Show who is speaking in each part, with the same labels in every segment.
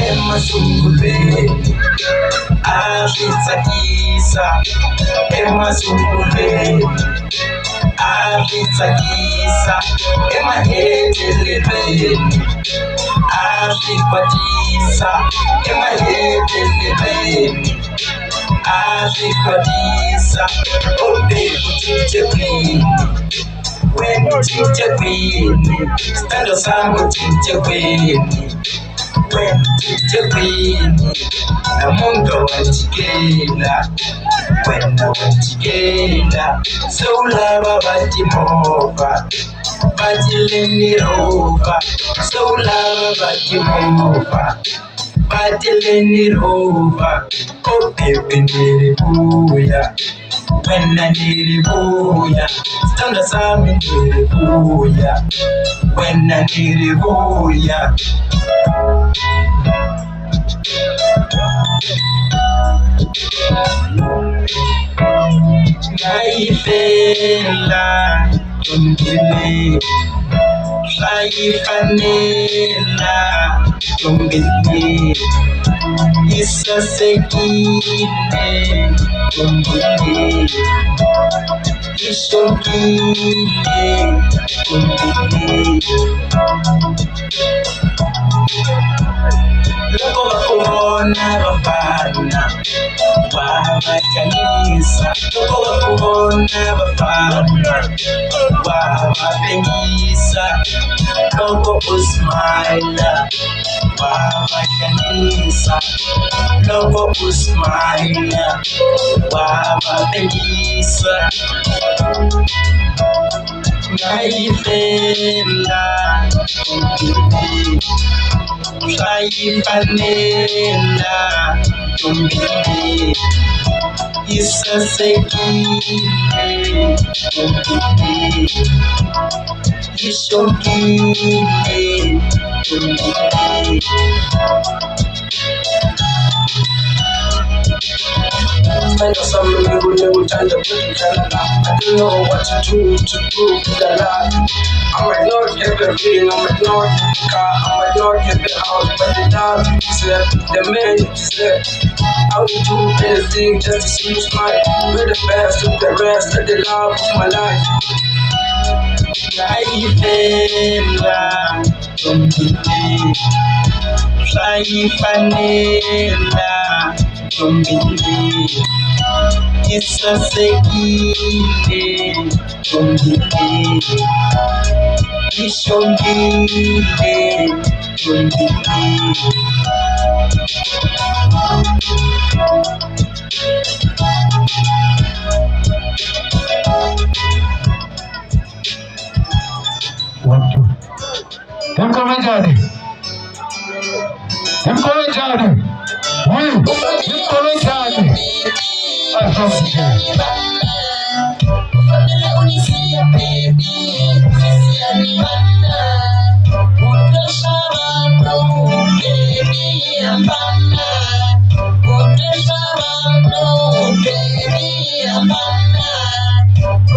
Speaker 1: Emazulwini azitsakisa, emazulwini azitsakisa, emahetelelweni azikwatisa, emahetelelweni azikwatisa. Obekuthithekwini wena uthithekweni, sithando sami uthithekweni wena uthithekweni, namuntu wajikela wena wajikela. Sewulaba bathi moba bathi lenirova, sewulaba bathi moba bathi lenirova. Oh baby nilibuya wena nilibuya, sithando sami nilibuya wena nilibuya. Ngayifela Ntombile, sayifanela Ntombile, isasekile Ntombile, ishokile Ntombile. Loko bakubona bafana wabakanisa, loko bakubona bafana wabapengisa, loko usmile wabakanisa, loko usmile wabapengisa. Ngayifela Ntombile, sayifanela Ntombile, isasekile Ntombile, ishokile Ntombile. Find out something new, new time to put it on. I don't know what to do to prove that I might not get the ring, I might not get the car, I might not get the house, but the dog is left, the man is left. I would do anything just to see you smile. We're the best of the rest of the love of my life. Ngayifela Ntombile, sayifanela Ntombile, isasekile Ntombile, ishokile Ntombile. Temkomejani, temkomejani, temkomejani. Ufadhili unisia baby, unisia ni bana, utashaba baby ambana, utashaba baby ambana.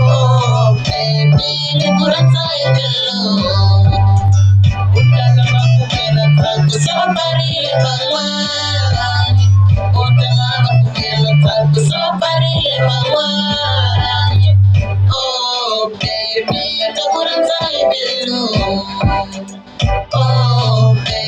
Speaker 1: Oh baby, ni kurata idelo. Oh baby,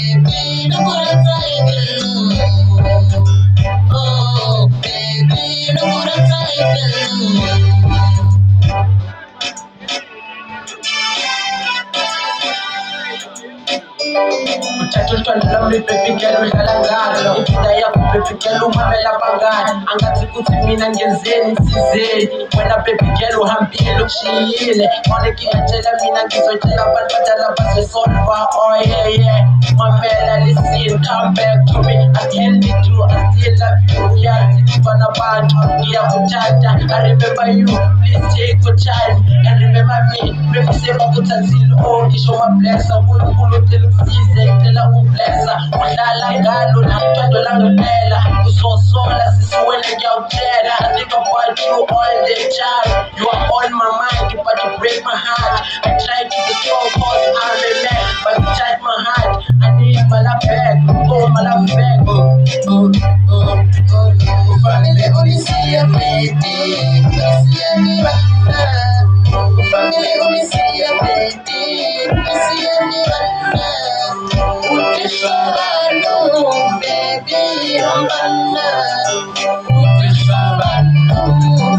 Speaker 1: Muchachos cuando mi baby girl uyalangaza impinda yakho baby girl umamela bangani angathi kuthi mina ngenzeni nsizeni wena baby girl uhambile ushiyile ngeke ngitshela mina ngizotshela abantu badala basesolva. Oh yeah yeah, mamela listen, come back to me, I tell the truth, I still love you. Uyazi ngifana abantu ngiyakuthanda. I remember you, please take your time and remember me. Baby sema kuthathile oh ngisho ma blessa uNkulunkulu ucela usize ngicela ublessa udlala ngalo namthando langempela uzosola sisi wena ngiyawutshela. I think about you all the time, you are all on my mind, but you break my heart. I try to be strong cause I'm a man, but you charge my heart. I need my love back, oh my love back. Family only see a baby, see a mirror. Family only see a baby, see a mirror. Utishwabano, baby, Ambana. Utishwabano,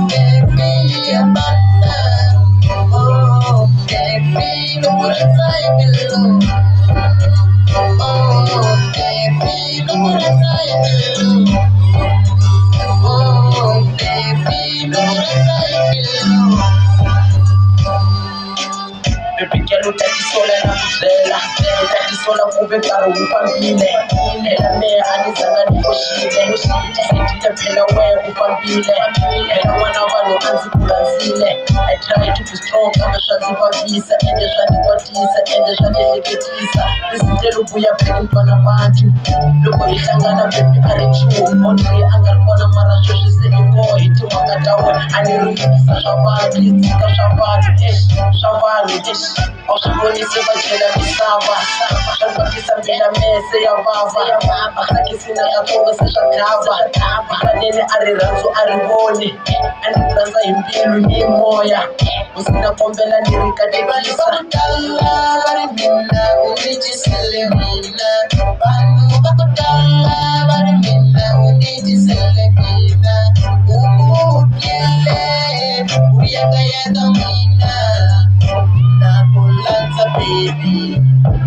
Speaker 1: baby, Ambana. Oh, baby, look what I below. Oh, baby, look what I below. Oh, baby, look what I below. Baby girl, utakisola na kuzela, utakisola kube karo upambile. Ela me anizanga nikoshile, sitile phela we upambile. Ela wana walo anzikulanzile. I try to be strong, kama shanzi kwavisa, ende shani kwatisa, ende shani leketisa. Isitelu buya peki mpana bantu, loko ihlangana baby arichu. Ondri angarkona mara shoshi se iko, iti wakatawa, anirungisa shabani, itika shabani, shabani, Oshabonise batshela misava Shabakisa mbela mese ya vava Akakisina katonga seshatava Kanene ariranzo arivoni Andiranza impilu ni moya Usina kombela nirikatekisa Bakutala barimina unijisele mina Banu bakutala barimina unijisele mina Ukukile uyagayada mina Nakulata baby,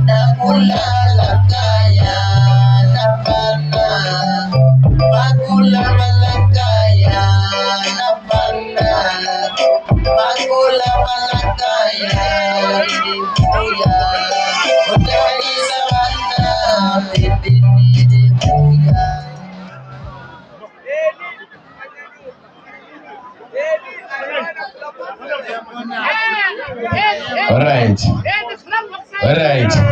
Speaker 1: nakulala kaya, napana. Makula malakaya, napana. Makula malakaya, idibuya. Utari savana, baby, idibuya.
Speaker 2: All right.